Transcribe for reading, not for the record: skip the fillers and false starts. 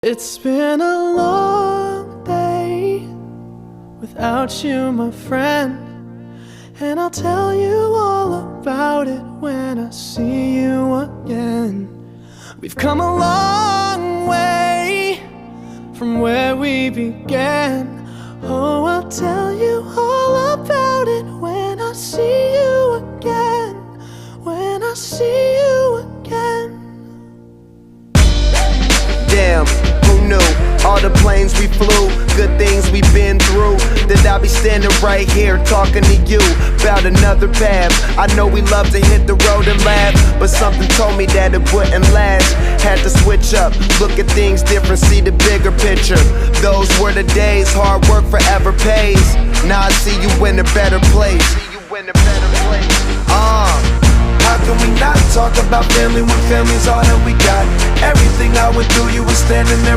It's been a long day without you, my friend, and I'll tell you all about it when I see you again. We've come a long way from where we began. Oh, I'll tell you all about it when I see you again. When I see you again. Damn, who knew? All the planes we flew, good things we've been through, that I'll be standing right here talking to you about another path. I know we love to hit the road and laugh, but something told me that it wouldn't last. Had to switch up, look at things different, see the bigger picture. Those were the days, hard work forever pays. Now I see you in a better place. How can we not talk about family when family's all that we got? Everything I went through, you were standing there